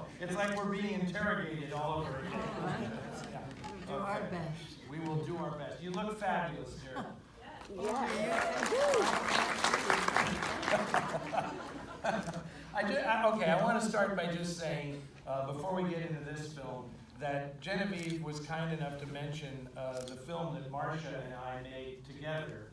know. It's like we're being interrogated all over again. Yeah. Do our best. We will do our best. You look fabulous, Gerald. I want to start by just saying, before we get into this film, that Genevieve was kind enough to mention the film that Marsha and I made together.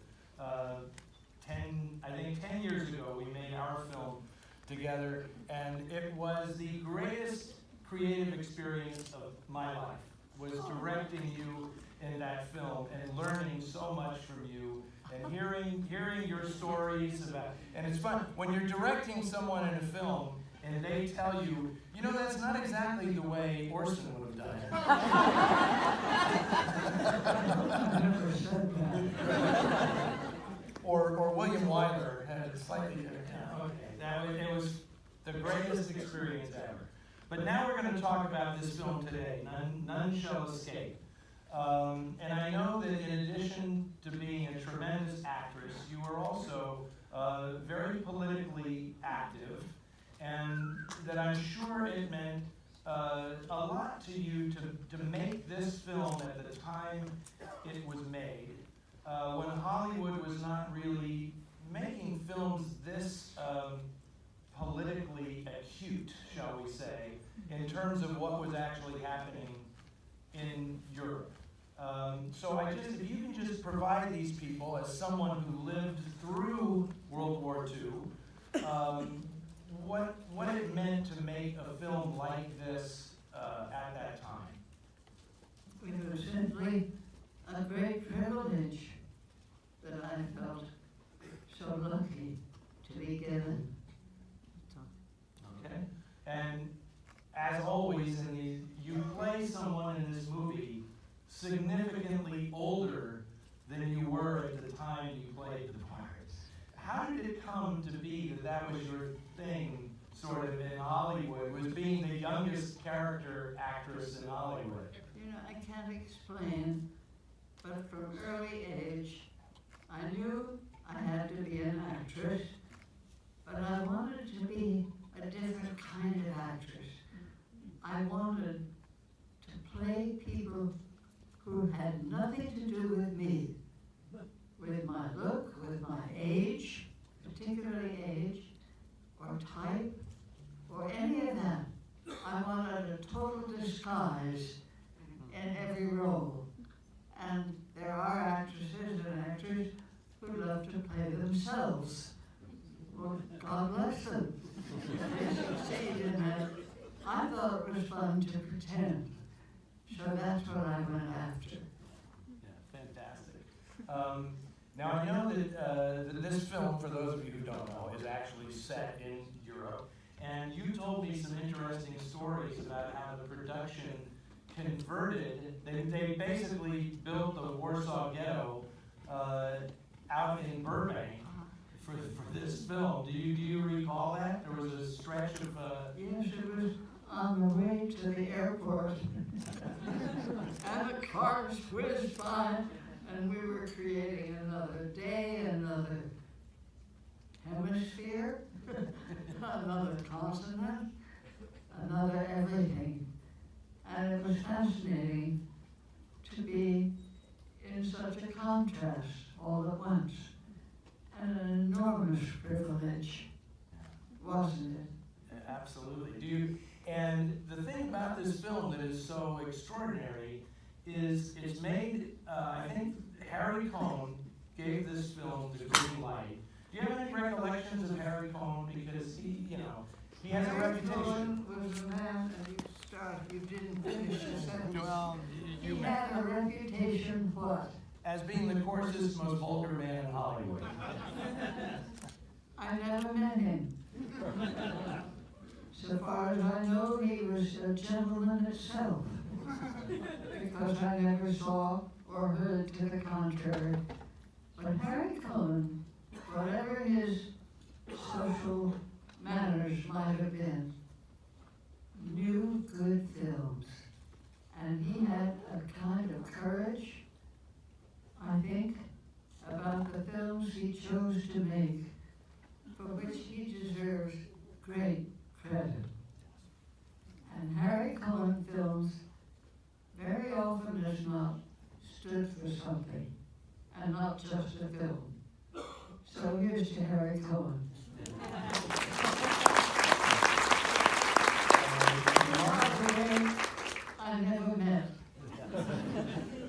10 years ago, we made our film together, and it was the greatest creative experience of my life, was directing you in that film and learning so much from you and hearing your stories about, and it's fun when you're directing someone in a film and they tell you, you know, that's not exactly the way Orson would have done it. I never said that. Or William Wyler had it slightly different. Okay, it was the greatest experience ever. But now we're going to talk about this film today, None Shall Escape. And I know that in addition to being a tremendous actress, you were also very politically active, and that I'm sure it meant a lot to you to make this film at the time it was made, when Hollywood was not really making films this politically acute, shall we say, in terms of what was actually happening in Europe. So if you can just provide these people, as someone who lived through World War II, what it meant to make a film like this at that time. It was simply a great privilege that I felt so lucky to be given. Okay, and as always, you play someone in this movie significantly older than you were at the time you played the part. How did it come to be that was your thing, sort of, in Hollywood, was being the youngest character actress in Hollywood? You know, I can't explain, but from early age, I knew I had to be an actress, but I wanted to be a different kind of actress. I wanted to play people who had nothing to do with me, with my look, with my age, particularly age, or type, or any of that. I wanted a total disguise in every role. And there are actresses and actors who love to play themselves. Well, God bless them. They succeed in that. I thought it was fun to pretend. So that's what I went after. Yeah, fantastic. Now I know that this film, for those of you who don't know, is actually set in Europe. And you told me some interesting stories about how the production converted. They basically built the Warsaw Ghetto out in Burbank for this film. Do you recall that? There was a stretch of... Yes, it was on the way to the airport. And the cars whizzed by, and we were creating another day, another hemisphere, another continent, another everything. And it was fascinating to be in such a contrast all at once. And an enormous privilege, wasn't it? Absolutely. And the thing about this film that is so extraordinary is it's made, I think Harry Cohn gave this film the green light. Do you have any recollections of Harry Cohn? Because he has a reputation. Cohn was a man, and you didn't finish the sentence. Well, you he had a reputation what? As being the coarsest, most vulgar man in Hollywood. I never met him. So far as I know, he was a gentleman itself, because I never saw or heard to the contrary. But Harry Cohn, whatever his social manners might have been, knew good films. And he had a kind of courage, I think, about the films he chose to make, for which he deserves great credit. something, and not just a film. So here's to Harry Cohen. I never met.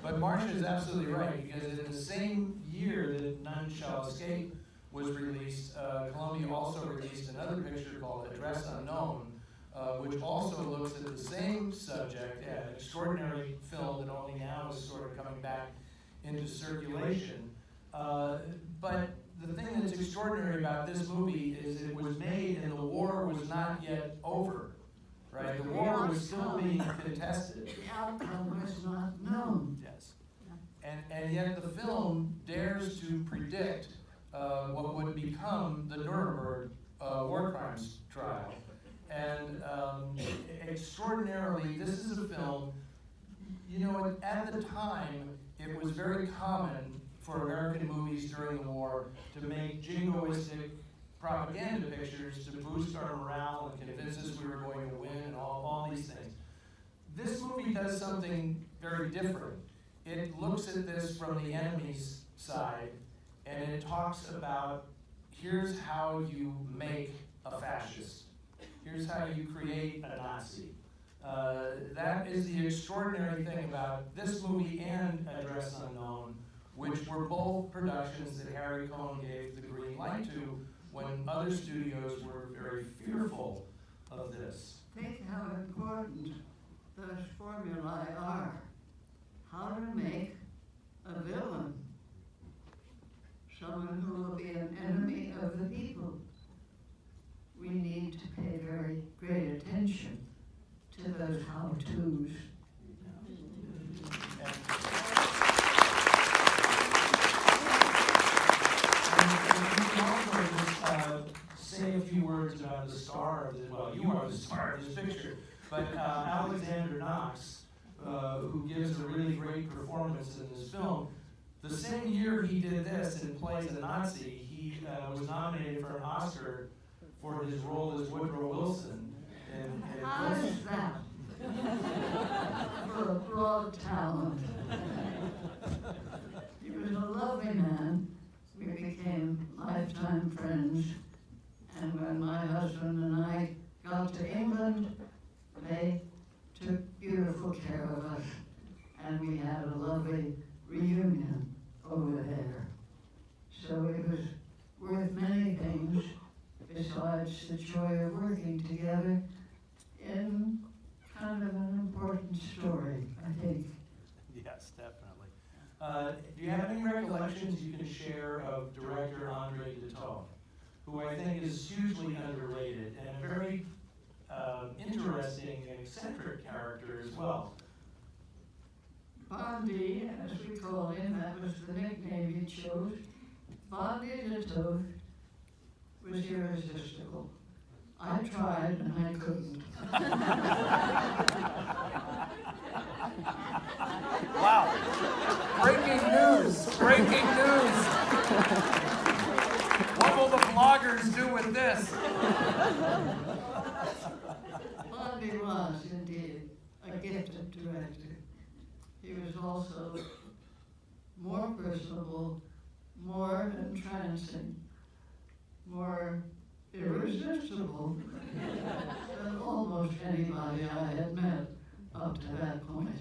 But Marsha is absolutely right, because in the same year that None Shall Escape was released, Columbia also released another picture called Address Unknown, which also looks at the same subject, an extraordinary film that only now is sort of coming back into circulation. But the thing that's extraordinary about this movie is it was made and the war was not yet over, right? The war was still being contested. The outcome was not known. Yes. And yet the film dares to predict what would become the Nuremberg war crimes trial. And extraordinarily, this is a film, you know, at the time, it was very common for American movies during the war to make jingoistic propaganda pictures to boost our morale and convince us we were going to win and all these things. This movie does something very different. It looks at this from the enemy's side, and it talks about, here's how you make a fascist. Here's how you create a Nazi. That is the extraordinary thing about this movie and Address Unknown, which were both productions that Harry Cohen gave the green light to when other studios were very fearful of this. Think how important those formulae are. How to make a villain, someone who will be an enemy of the people. We need to pay very great attention to those how-tos. Say a few words about the star of this, well, you are the star of this picture, but Alexander Knox, who gives a really great performance in this film. The same year he did this and plays a Nazi, he was nominated for an Oscar for his role as Woodrow Wilson. How is that? For a broad talent. He was a lovely man. We became lifetime friends. And when my husband and I got to England, they took beautiful care of us. And we had a lovely reunion over there. So it was worth many things besides the joy of working together in kind of an important story, I think. Yes, definitely. Do you have any recollections you can share of director Andre Dutton, who I think is hugely underrated and a very interesting and eccentric character as well? Bondi, as we call him, that was the nickname he chose. Bondi Dutton was irresistible. I tried and I couldn't. Wow. Breaking news. Breaking news. What will the vloggers do with this? Bondi was indeed a gifted director. He was also more personable, more entrancing, more irresistible than almost anybody I had met up to that point.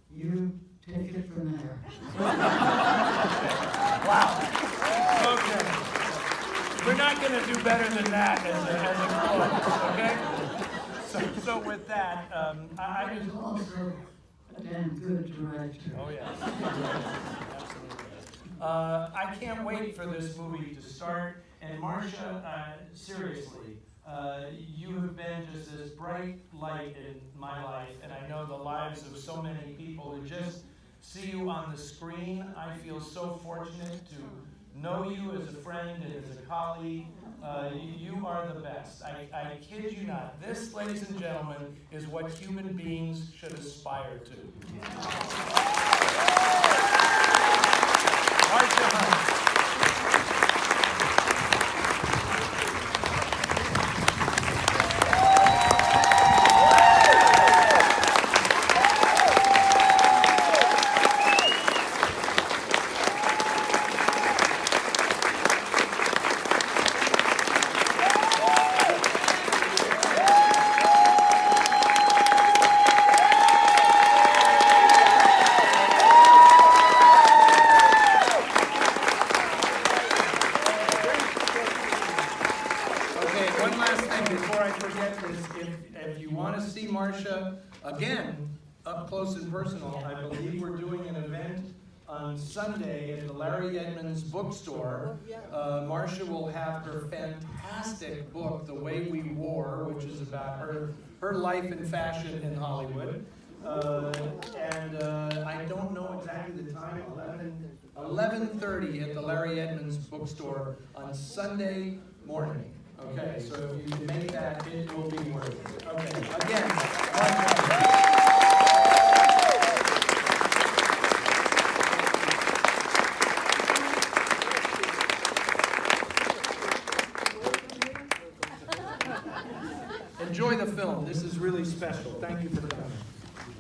You take it from there. Wow. Okay. We're not going to do better than that as a close, okay? So with that, I was also a damn good director. Oh, yes. Absolutely. I can't wait for this movie to start. And Marsha, seriously, you have been just this bright light in my life, and I know the lives of so many people who just see you on the screen. I feel so fortunate to know you as a friend and as a colleague. You are the best. I kid you not. This, ladies and gentlemen, is what human beings should aspire to. Marsha Hunt. if you want to see Marsha again, up close and personal, I believe we're doing an event on Sunday at the Larry Edmonds bookstore. Marsha will have her fantastic book, The Way We Wore, which is about her life and fashion in Hollywood. I don't know exactly the time, 11:30 at the Larry Edmonds bookstore on Sunday morning. Okay, so if you can make that, it will be worth it. Okay, again, enjoy the film. This is really special. Thank you for coming.